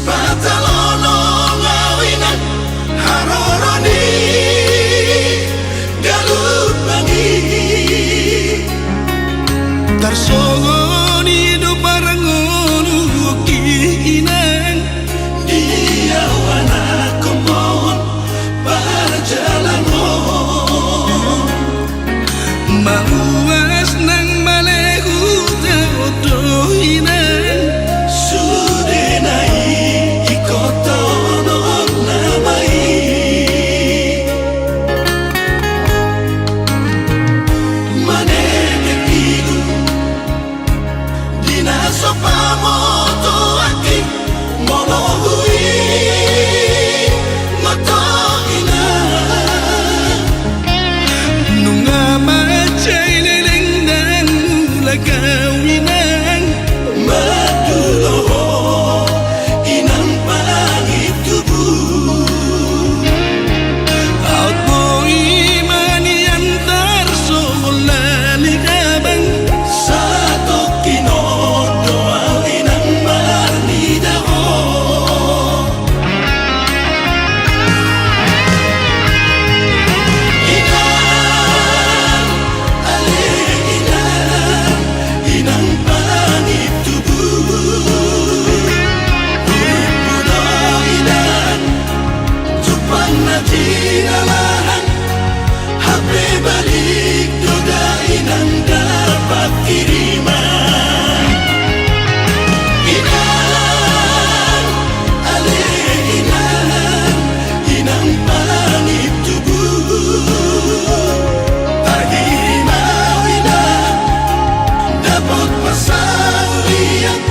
patalono ngawinan haroroni galut bangi tarsongoni do parangono kinan dia wana komon berjalan mauas nang malehu teodohinan sudenai ikotonon namai manene kilu dina sopamoto aki molohui matoina nunga macai leleng dan mula kawinan maduloho inang pangit tubuh out mo imani antar solali kabang satu kinodo inang marnidaho inang pangit tubuh budoidan tupan natinalan HP balik duda inang dapat kiriman inang ale inang pangit tubuh pagirimaw inang dapat pasang liang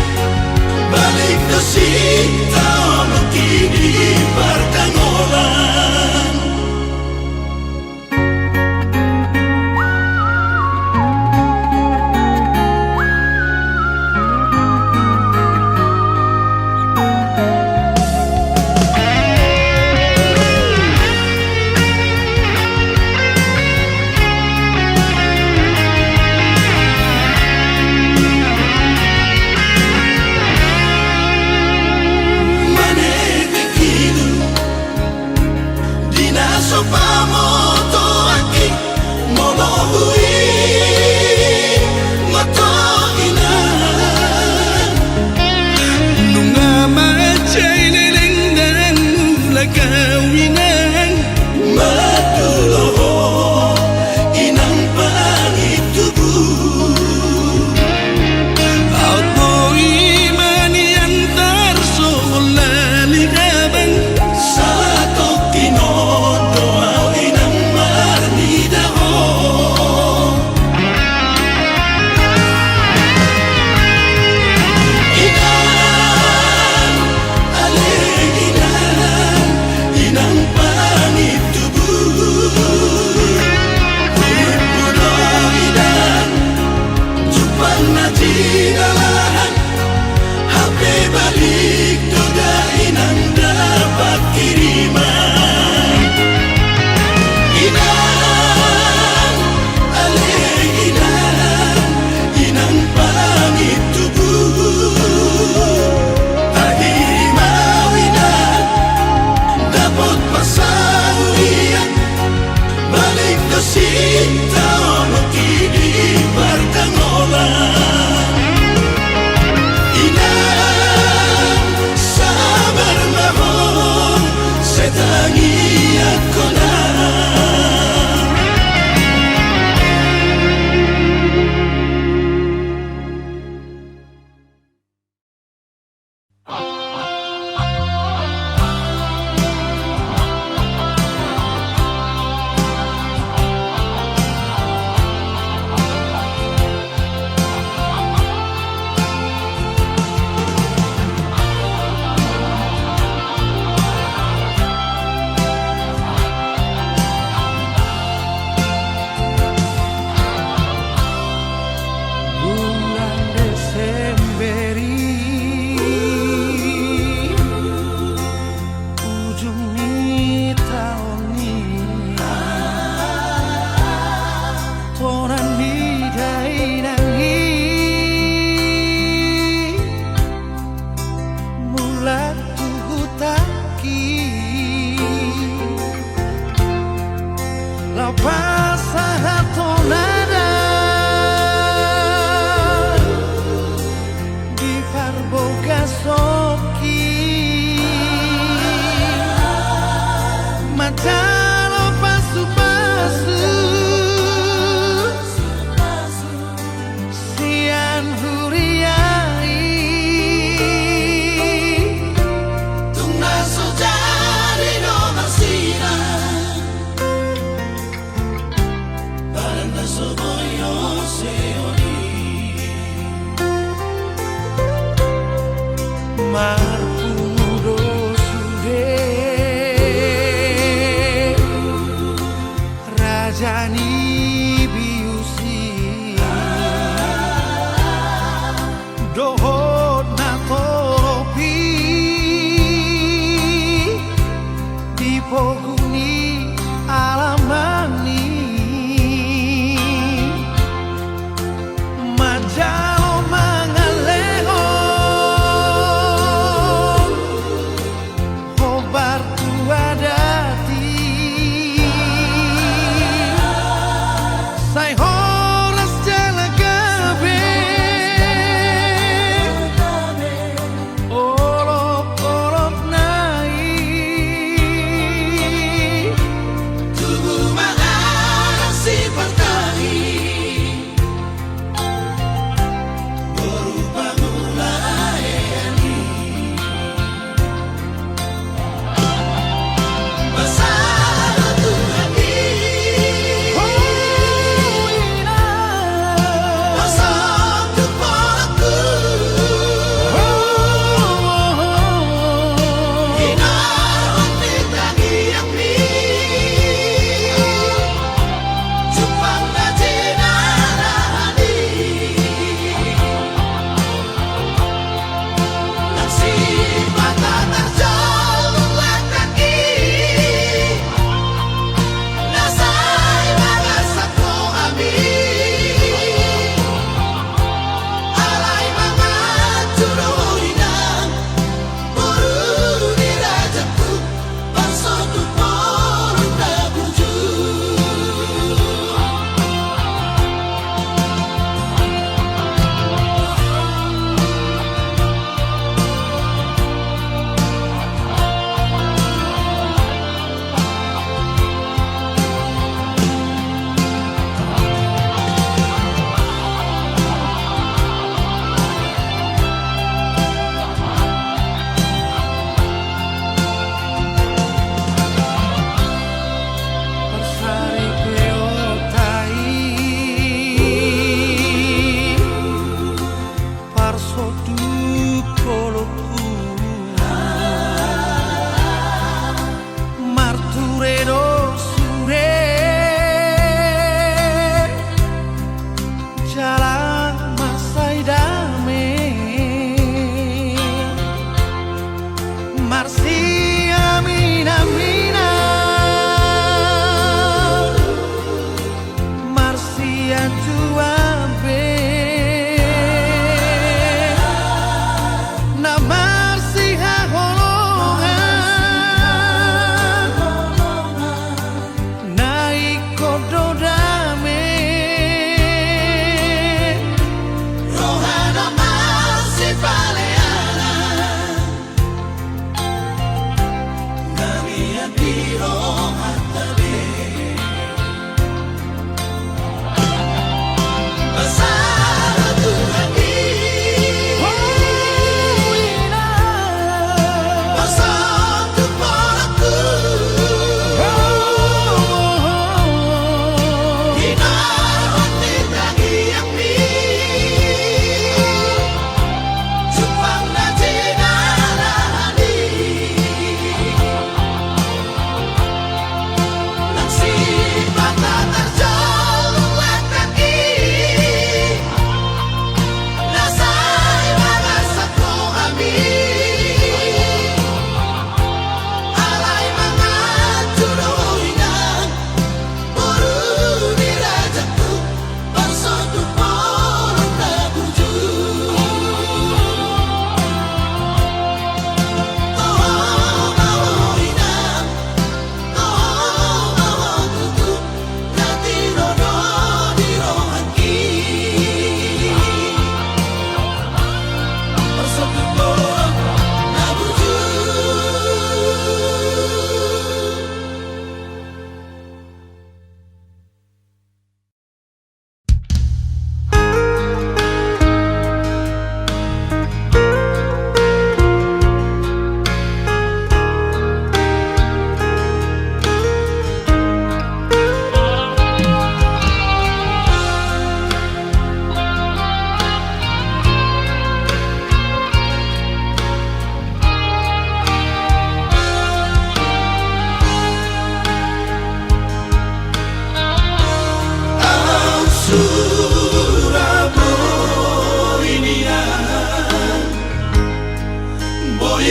balik do sita makini partangolan manene kilu dina sopamoto aki molohui matoina nunga macai leleng dan mula kawinan maduloho inang pangit tubuh out mo imani antar solali kabang satu kinodo inang marnidaho inang ale inang pangit tubuh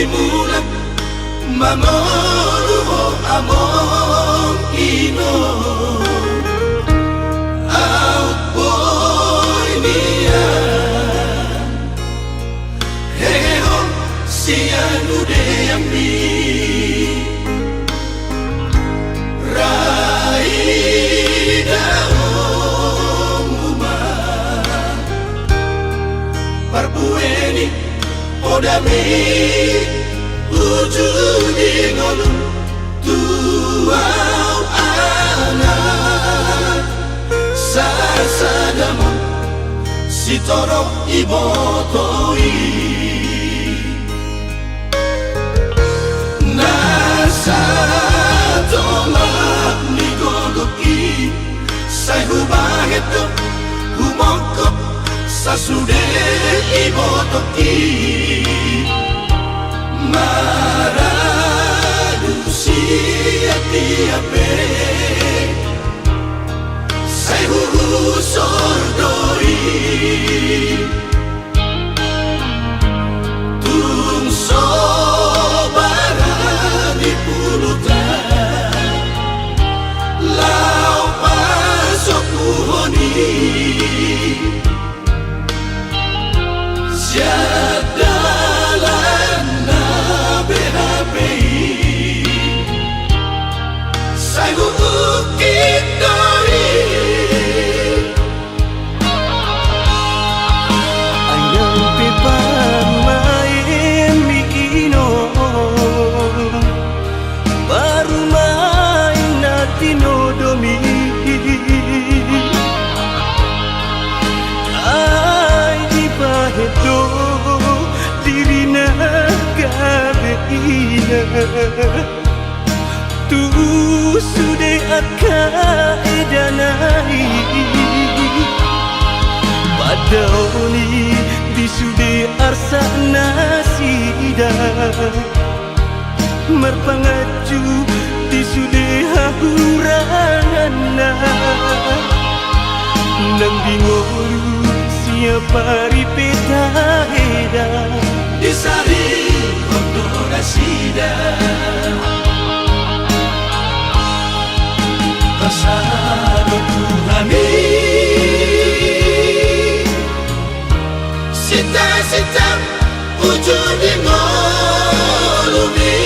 imulang Mangoluho among ino Out boy niya Heho siya nude yami Raida omuma Parpueni odami Ujudi ngolu tuau anak Sasadamo sitoro ibotoi Nasa tolak nigogoki Say hubaheto humokop Sasude ibotoki Maradusi ati-ape Say huhusordoi Tungso barani pulutan Lau pasok puhoni Siadalan na BHPI Say huukit doi Ayang pipamain mikino Baru main na tinodomi Ay di bahedo diri na gabeina Tu sude akaedanai Padaoni di sude arsa nasida Merpangaju di sude hahurangan Nang bingolu siapa ripeta eda Disari kontorasida Pasado Tuhani Sita-sita ujung di ngolumi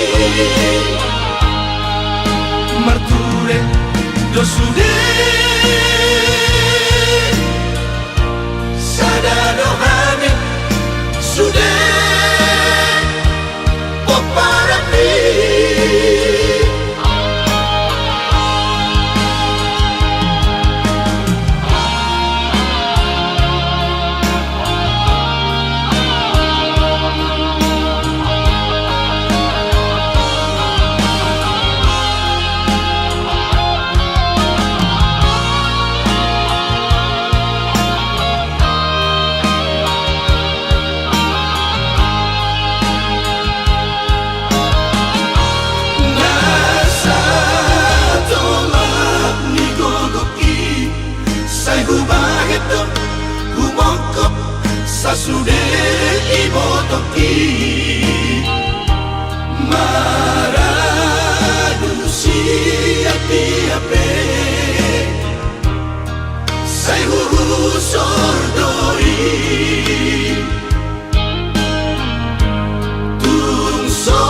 Marture dosude Sadado hami sudah Poparapi Sasude ibotoki Maradusi ati-ape Say huhusordoi Tungso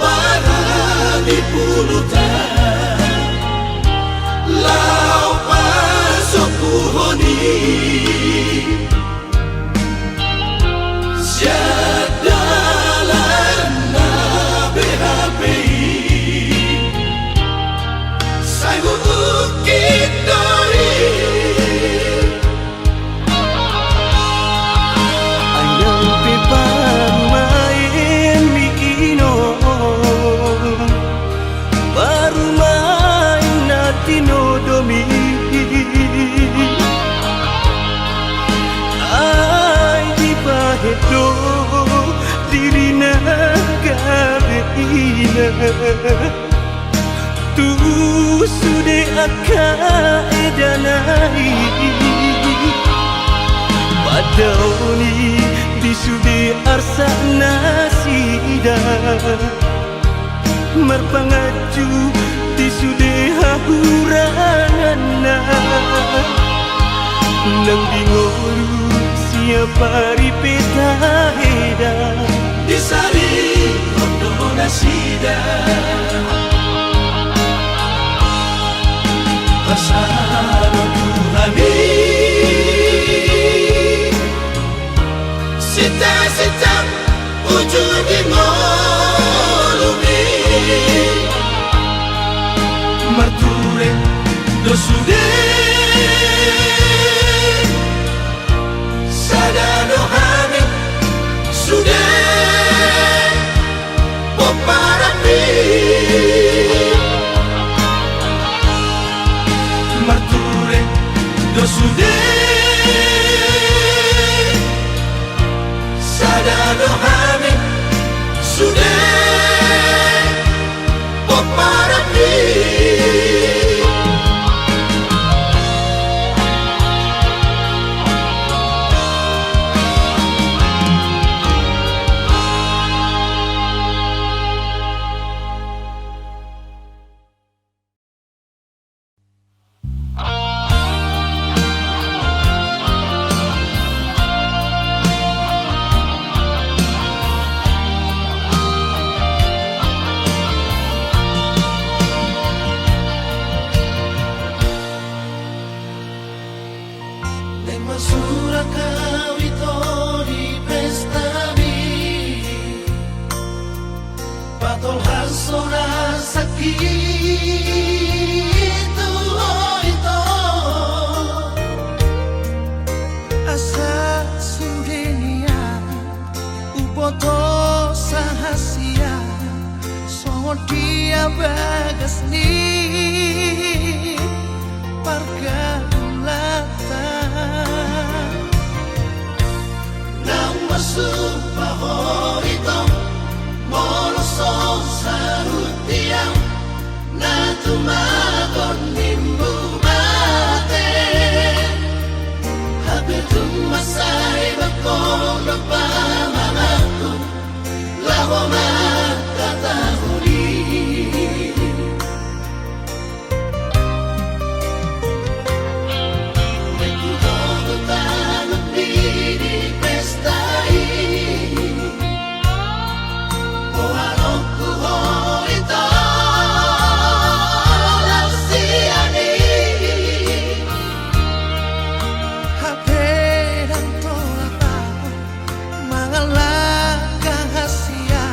barani pulutan Lau pasok puhoni Siadalan na BHPI Say huukit doi Ayang pipamain mikino Baru main na tinodomi Ay di bahedo diri na gabeina Tu sude akaedanai Padaoni di sude arsa nasida Merpangaju di sudehahuranana Nang dingolu siapa ripeta heda Di sari ondo nasida Bersama Tuhani Sita-sita ujung di molumi Marture dosude Sadano hami sude Poparapi Marture dosude Sadano hami sude Poparapi Masura kawito di pestani Patol hasora sakit itu Asa sudenia upoto sahasia songo dia bagas ni parga ulata Nang masuk pahorito Molosong sarutiang Na tumagon nimbu mate Habitum masay bakong nagpamangako Laho magkatahuli May kutogotan at pinipestai O harong kuho ito Laksiyani Haperang tolata mga lagang hasia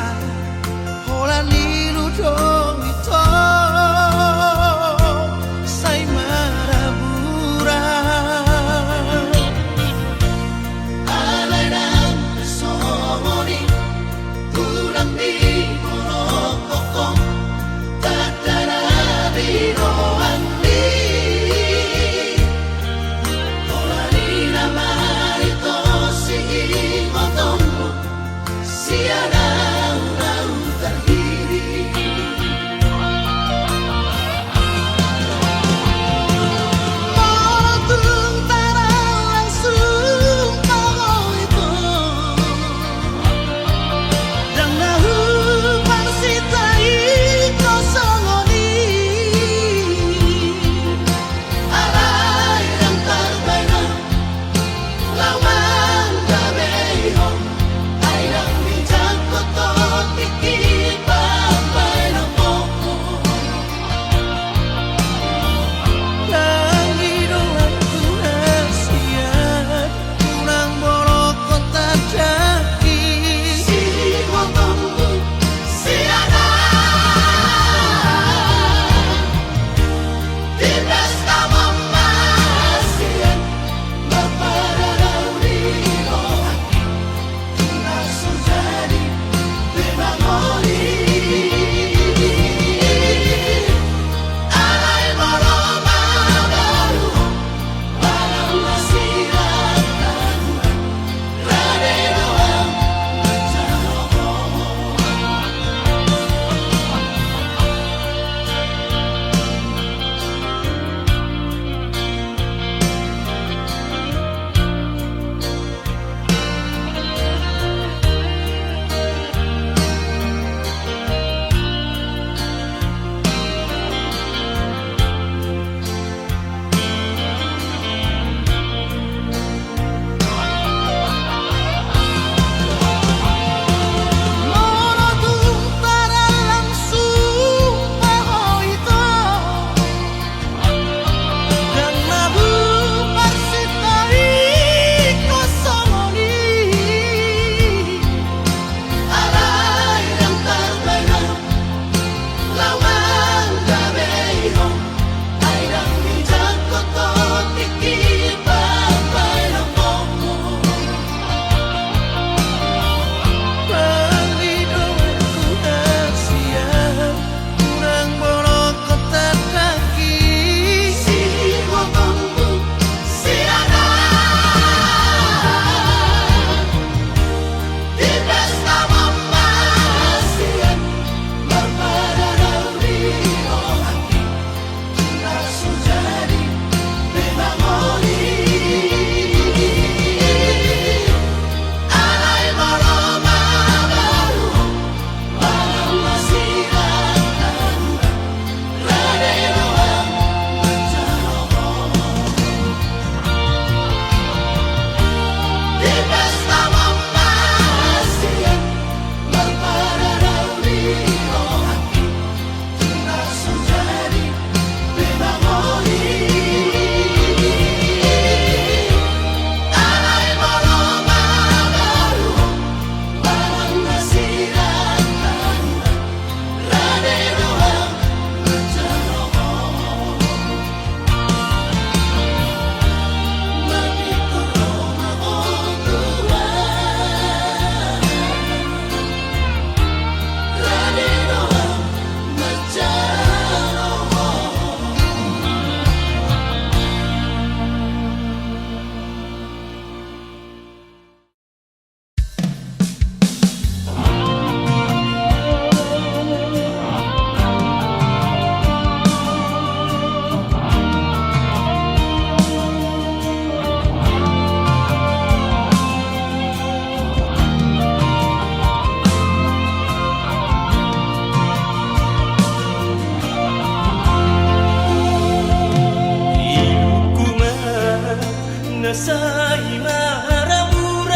sai maraburan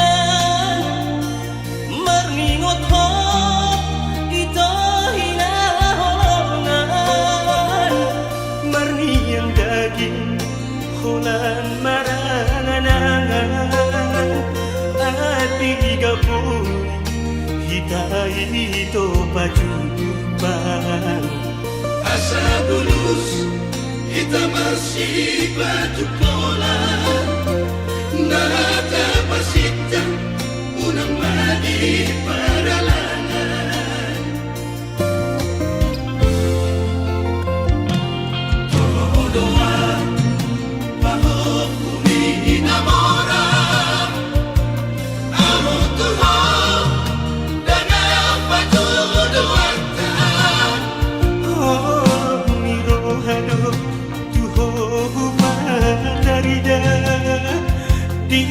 Merningot ho ito hinaholongan Marniang daging hulan maranganangan At igapun hitai ito pajupan Asa bulus kita masih batu pola Nata pasita unang madi paralangan Todo doa bajo kumi enamora Amo Tuhan dan apa tuduhan Oh mirohado tuho madarida di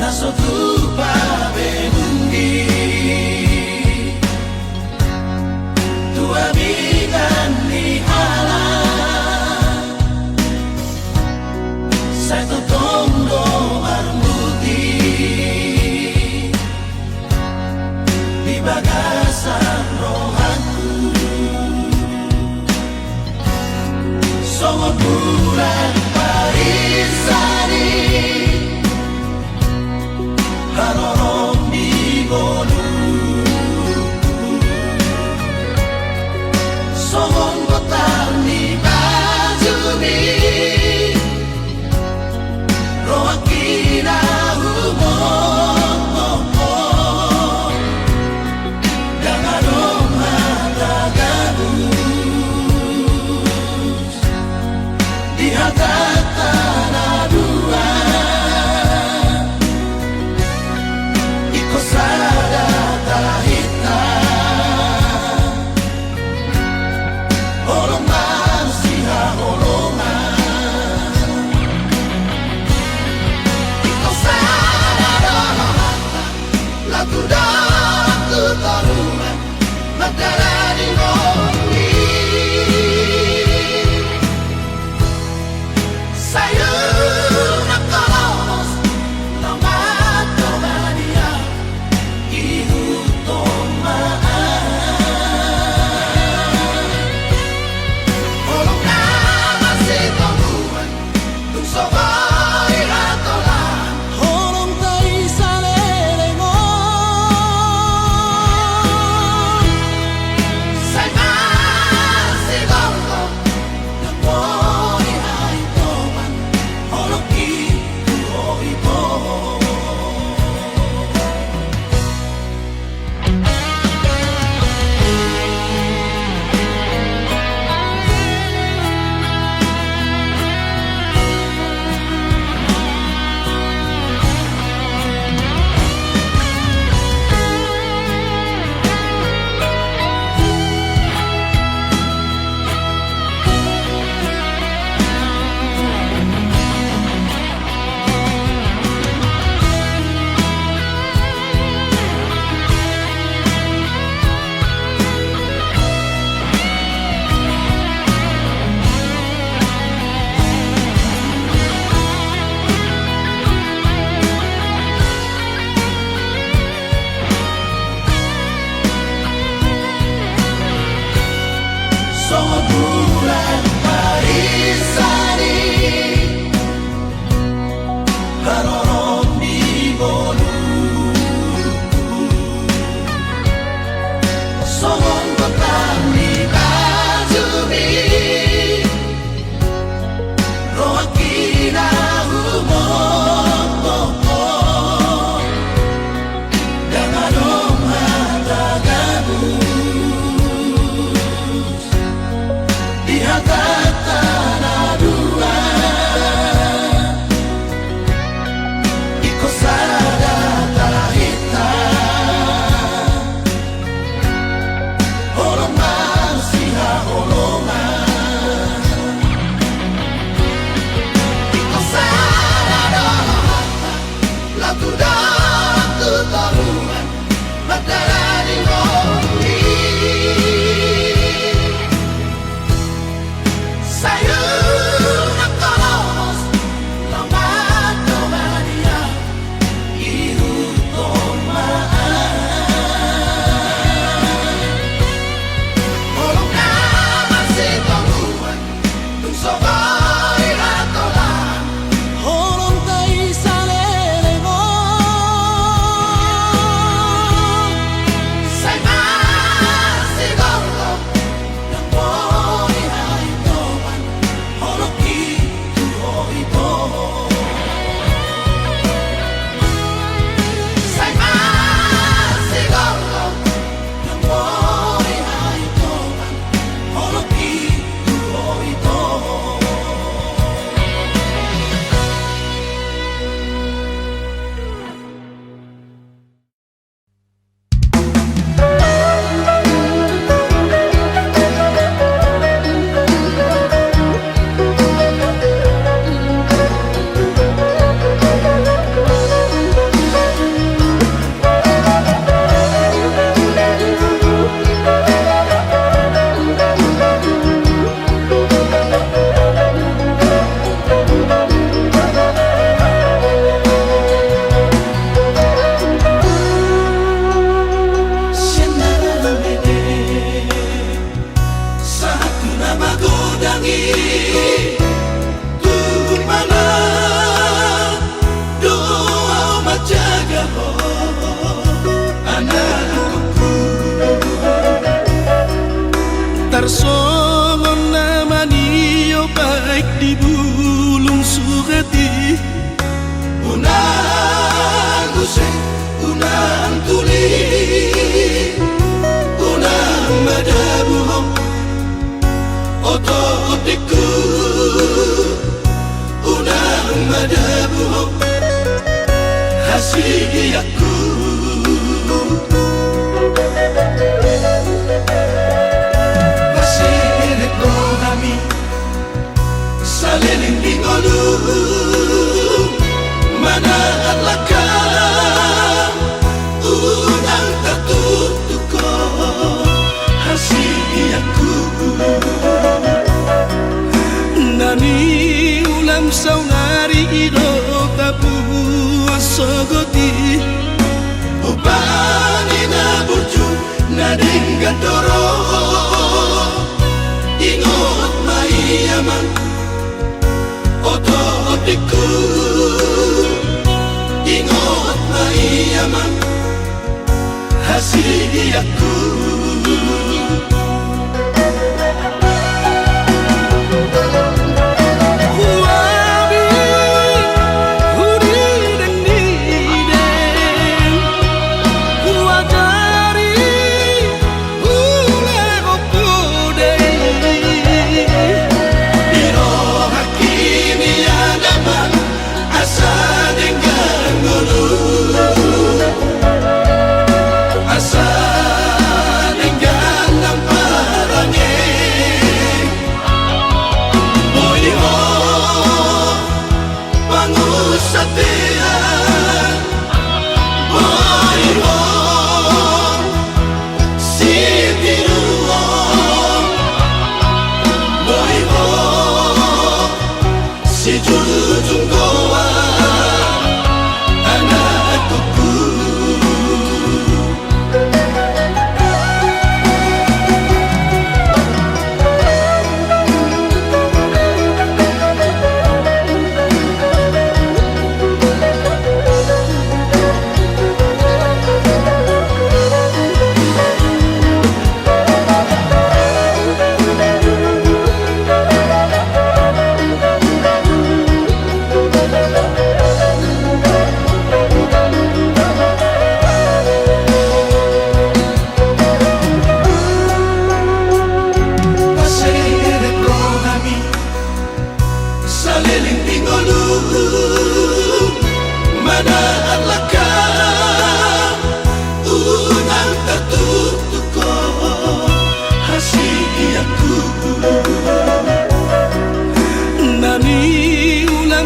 so tu pa bemundi tua vida ni hala sai to tondo marmuti di bagasan rohanku songo bulan parisani harorom di golu songon botan di bajumi roakina humong dangadong hatagabus di hatatan adua iko sada tahita holong manusia holongan iko sada dohata lagu dalam tutarungan madara di ngomongin sayur na kalos lamat domania ihutomaan holong nama si tongguan tung sobai ratolan holong tay sa lelengon say masih gongkong ng boy ay toman holong ipo songo bulan parisani harorom di bolu songon botan di bajumi roakina humong dangadong hatagabus di hatatan adua iko sada tahita holong manusia holongan iko sada dohata lagu dalam tutarungan madara di ngomongin sayur na kalos lamat domania ihutomaan holong nama si tongguan tung sobai ratolan holong tay sa lelengon se unang tuli unang madabuhong oto otiku unang madabuhong hasiyaku masih ko kami saliling dingolu mana laka unang tatutuko hasiyaku nani ulam saunari ido tapu asogoti ubani na burju na dinggatoro ingot maiyaman oto otiku ingot maiyaman hasiyaku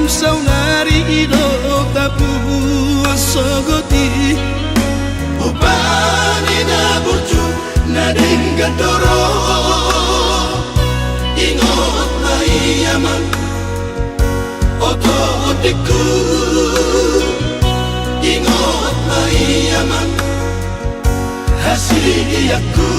saunari ido tapu asogoti ubani na burju na dinggatoro ingot maiyaman oto otiku ingot maiyaman hasiyaku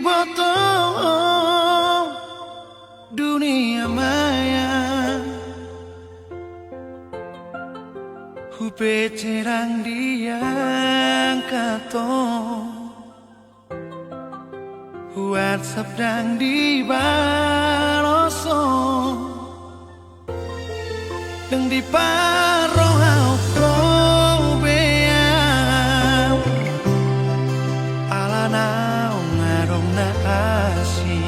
foto dunia maya, hupe cerang diangkato, WhatsApp dan di baroso, dan di parohau probeam, ala nau ngarong na asing.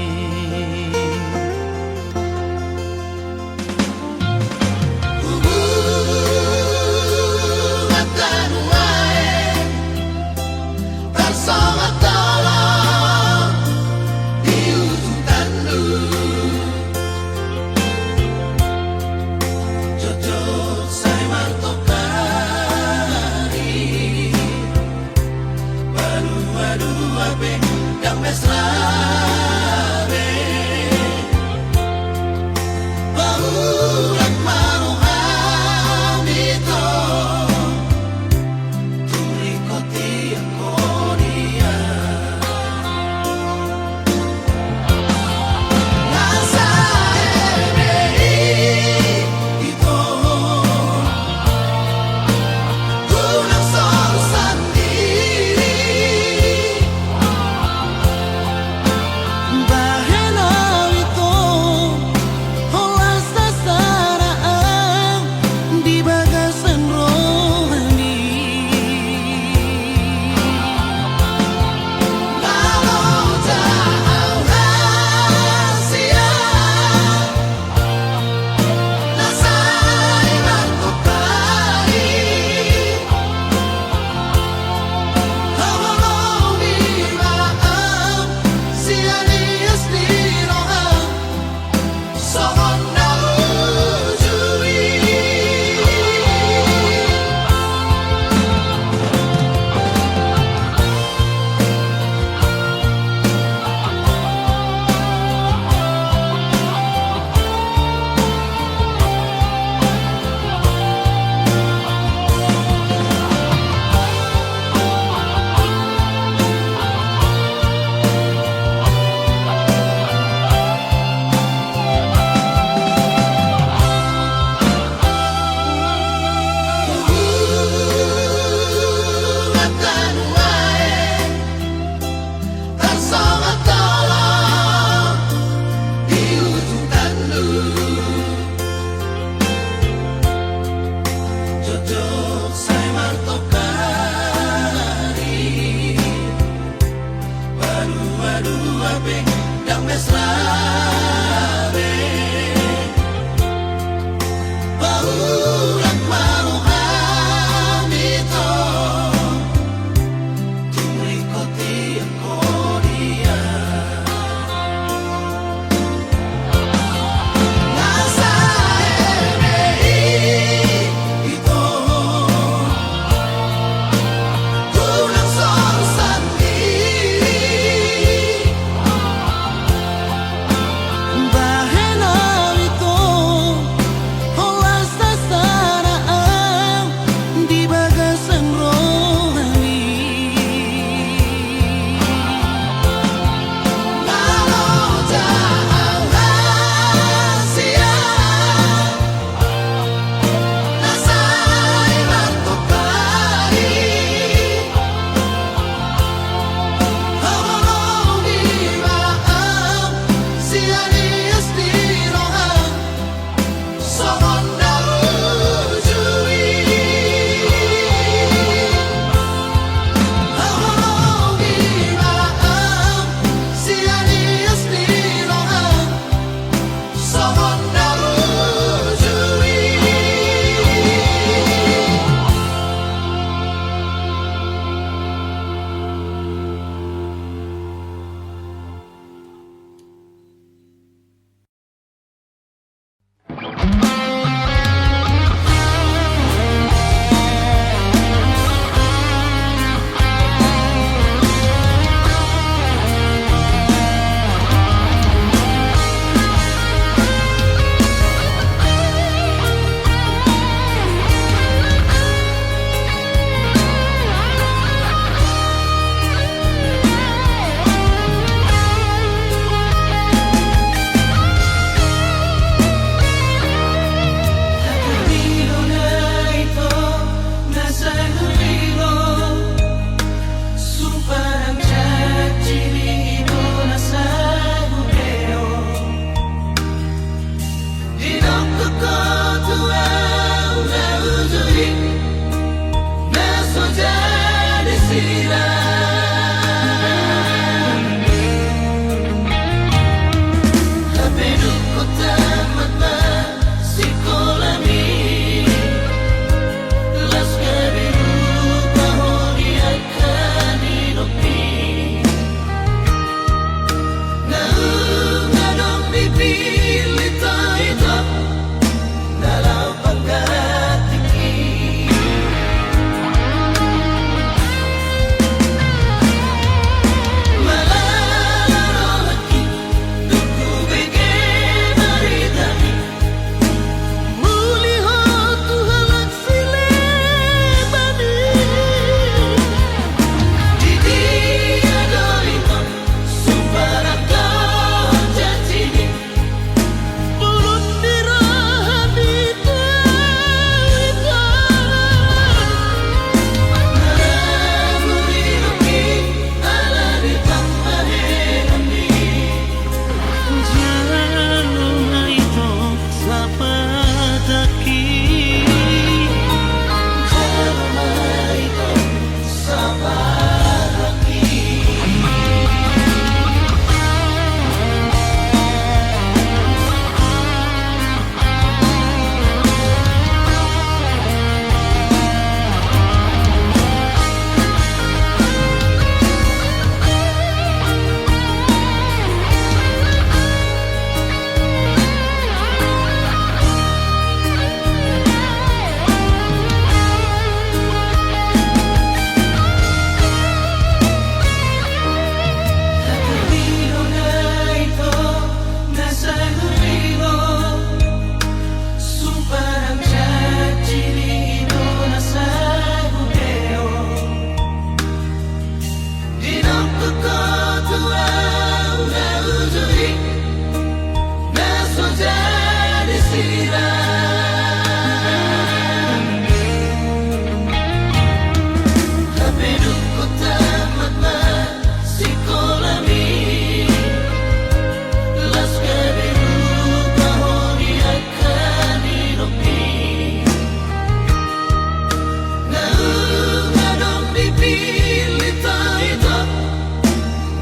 milita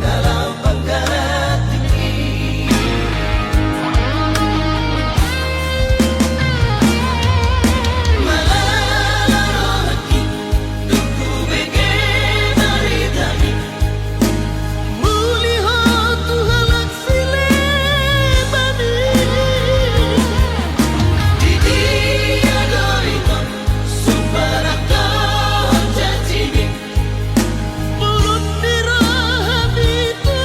dalam pangkat tinggi. Malah hati tuku bege dari tadi melihat Tuhan aksile bani di dia doito sumbarak doh jajimi mulut diraham itu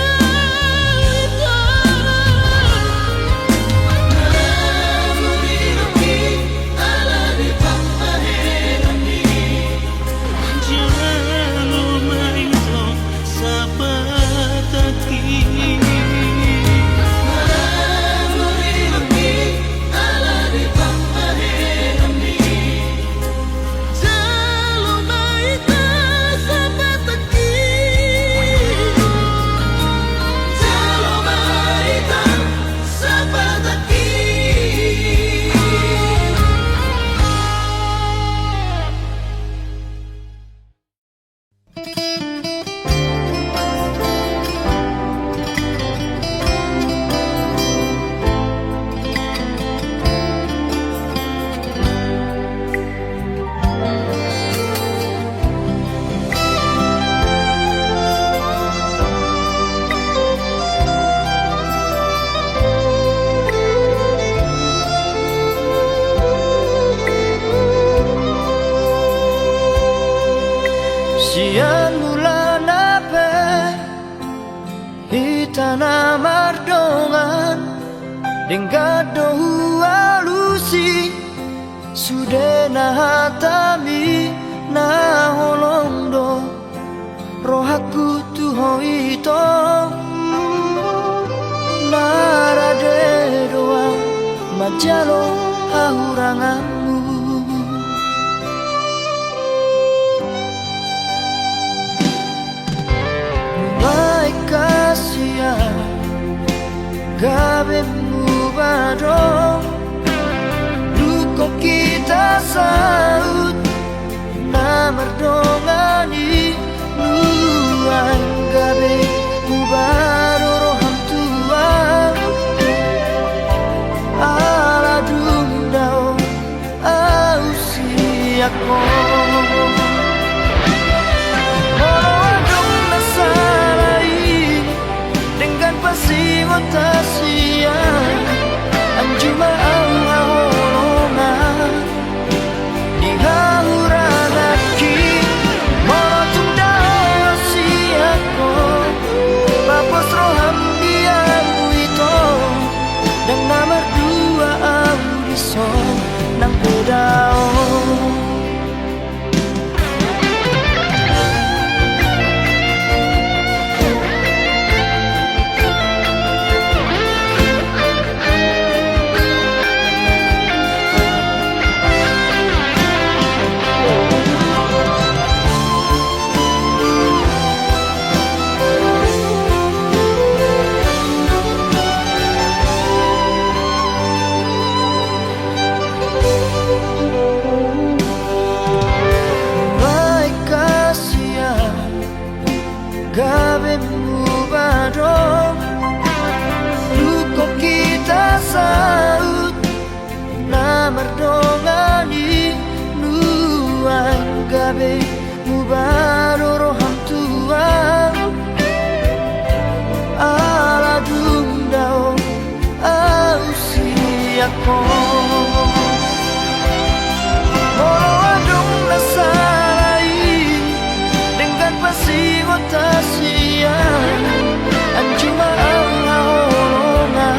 muriruki ala di pamahenami Jalo maito sapataki muriruki ala di pamahenami jalo maita sapataki jalo maita sapataki. Siang bulan ape hitana mardongan Dengkat dohu alusi Sude na hatami na holondo Rohaku tuho ito Narade doang majalo hahuranganmu Baik kasihan gabe mubadong Luko kita saut na merdongani Luang gabe mubado roham tuang Ala dundao ausi ako Tasia anjuma ahorona di hauranaki morotum dao siako papos roham diamu itu dan nomor dua audison nang pedao gabe mubadong Luko kita saut na merdongani Nuang gabe mubado roham tuang Ala dundao ausi ako Molo adong nasalai dengan pasigo tasia anjuma ahorona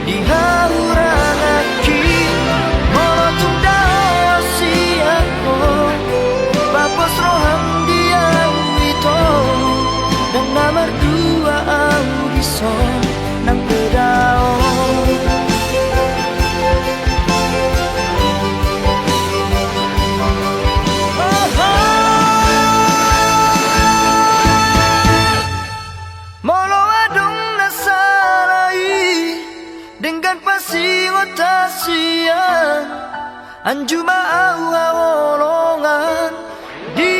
di hauranaki morotum dao siako papos roham diang itu dan nomor dua audison nang pedao dengan pasigo tasia anjuma ahorona di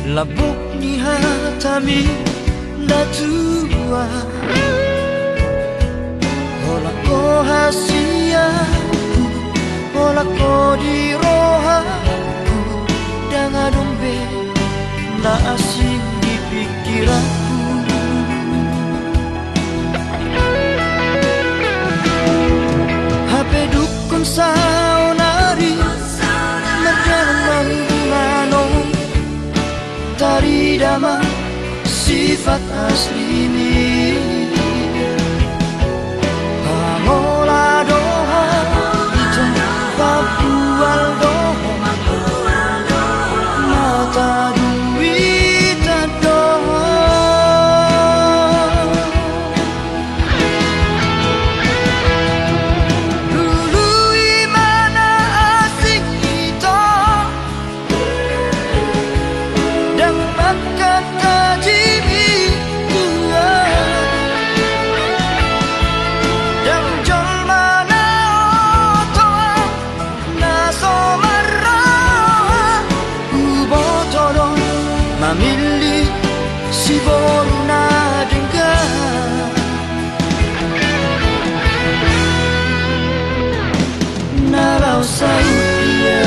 Labok ni hatami natua Ola ko hasiaku Ola ko di rohaku Danga dombe na asing di pikiranku HP dukun saunari Merjalan manong Tari dama sifat asli ini Pangola doha Itu papual doha Mata duit doha Dulu imana asing itu Dan makan tajimi tua Dan jol mana otoa Naso marah Ubotodon Mamili si boruna dengar Nalau saya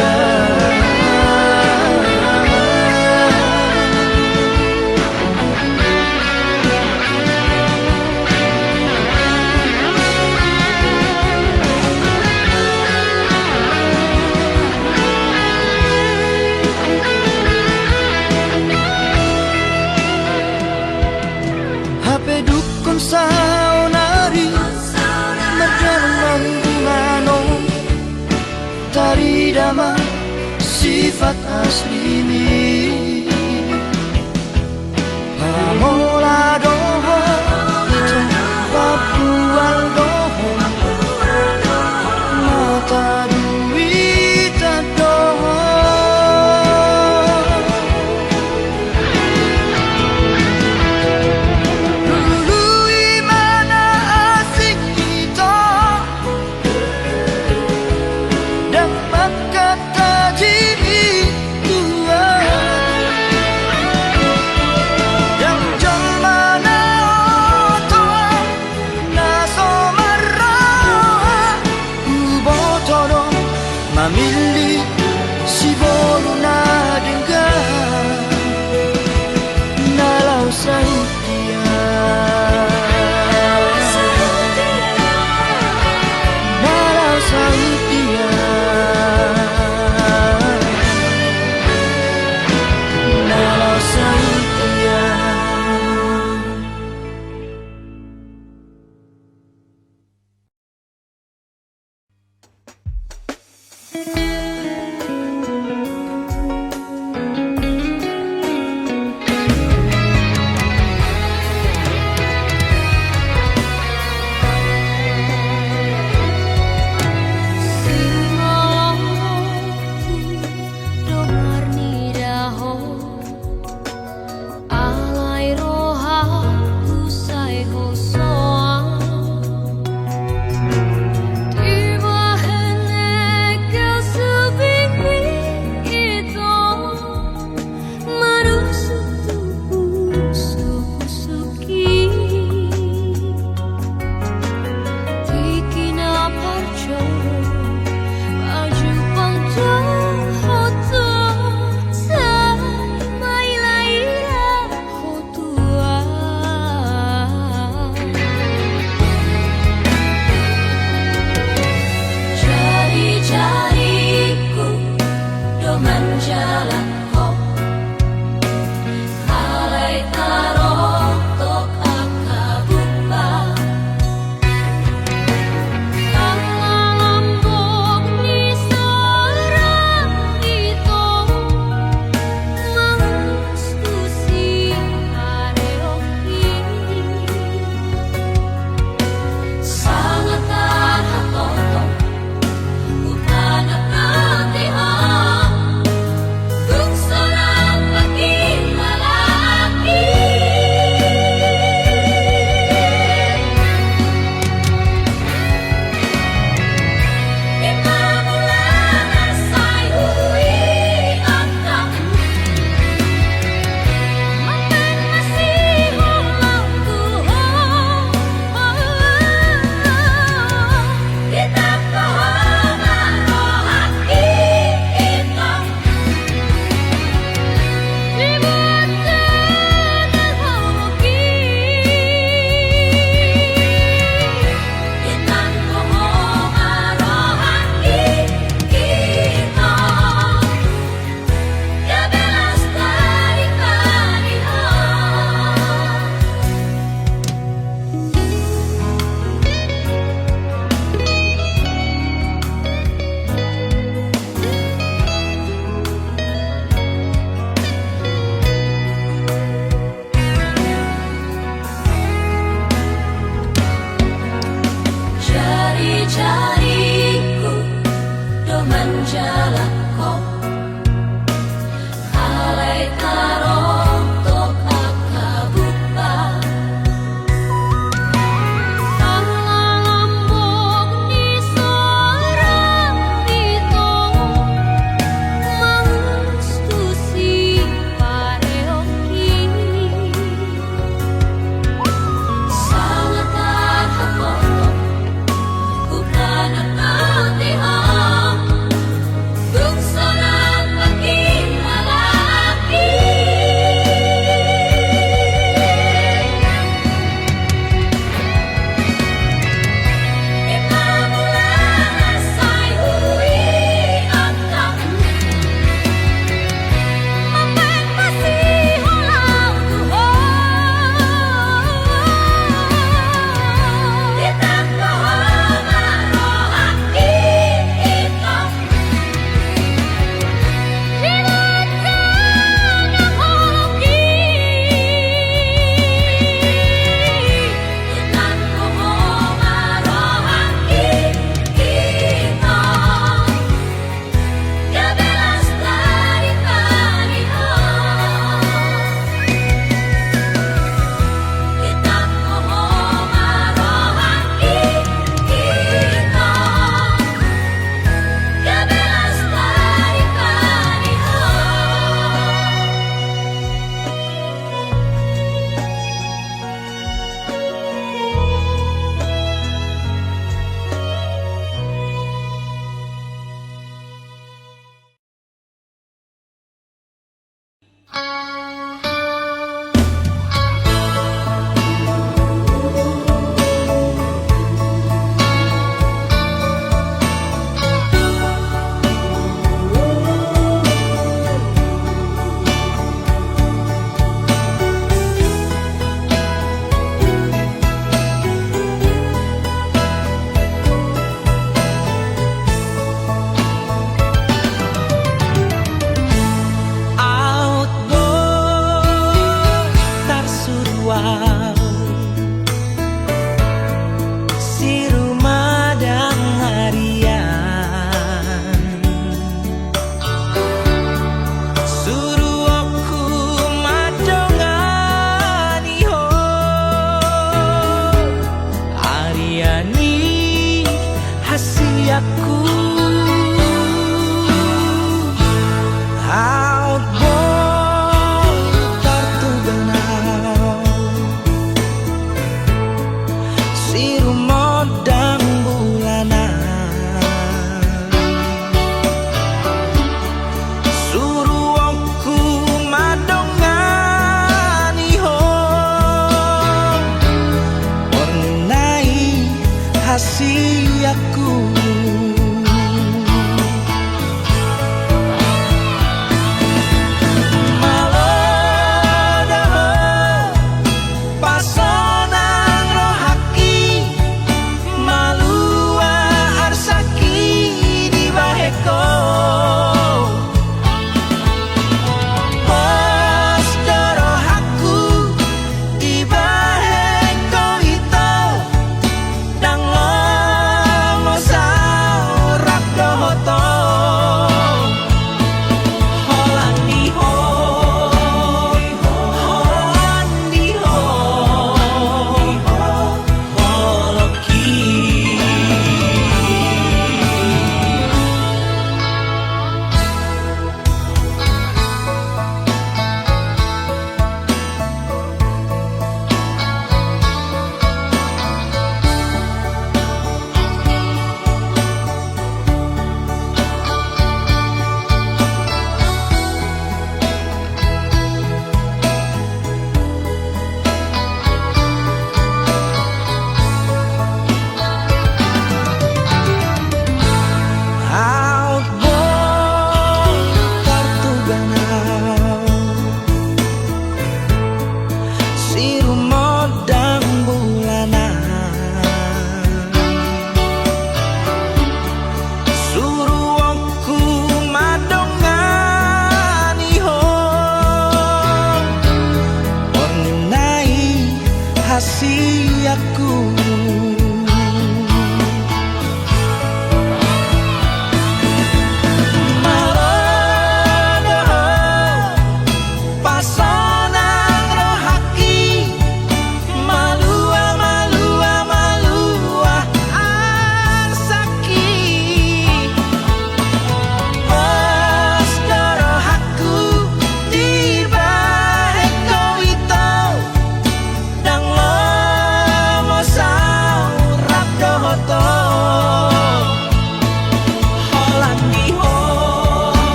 HP dukun saunari Merjalan manong Tari dama sifat asli ini Pamola doho Itu papual doho Mata duit doho Dulu imana asing itu Dan makan tajimi tua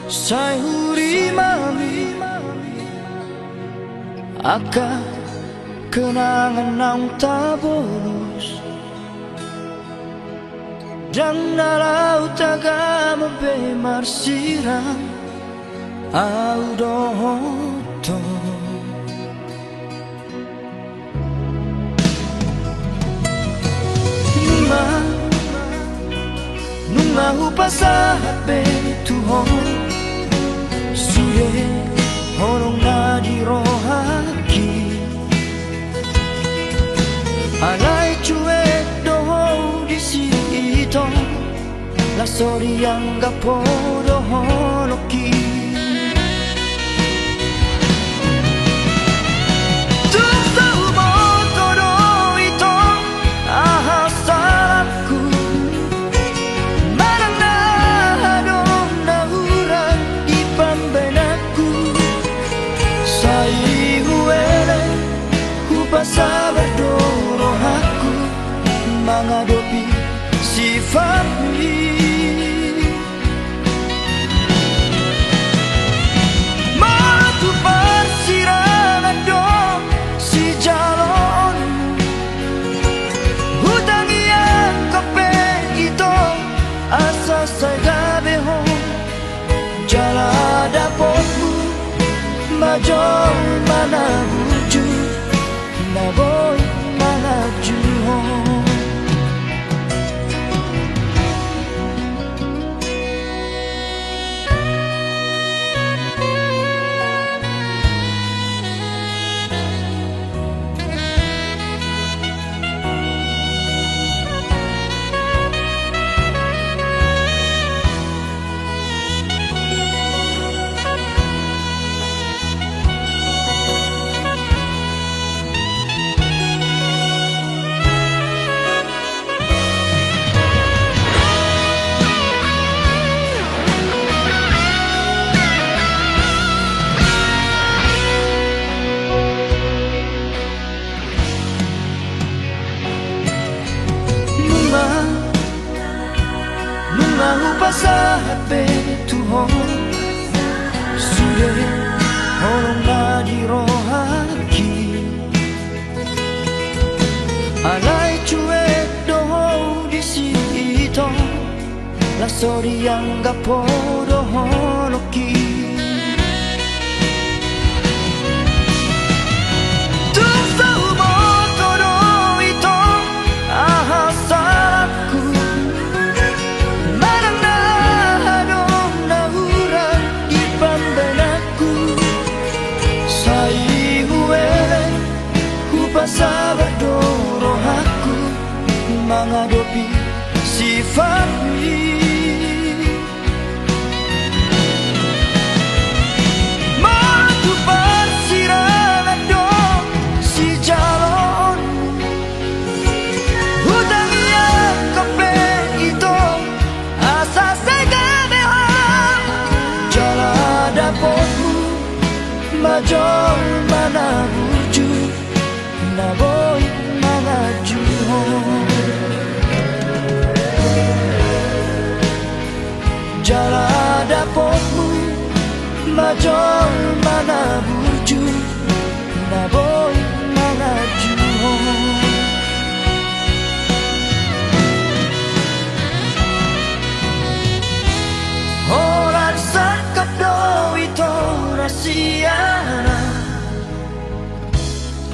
Sai huri mami Aka kenangan nang tak bolos Dan dalau taga membe sirang Au dohoto Nunga upasahat be tuhon Suye honong na di rohaki Alay cuek doho di sito La sori yang gapo dohonoki Sabar doro aku menghadapi sifat ini Matu persirangan dong si jalon Hutang yang kepen itu asa saya behong Jala dapatmu majong mana wujud Na boy mengaju Pasahat be tuhon Suye honong na di rohaki Alay cuek doho di sito La sori yang gapo dohonoki Sabar doro aku menghadapi sifat ini Matu persirangan dong si jalon Hutang yang kepen itu asa saya behang Jala dapatmu majong mana wujud Na boy mengaju Jala dapatmu majong mana wujud Na boy mengaju Horat sakap do ito rasiana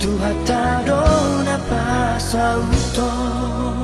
Tuhan tak ada pasal utol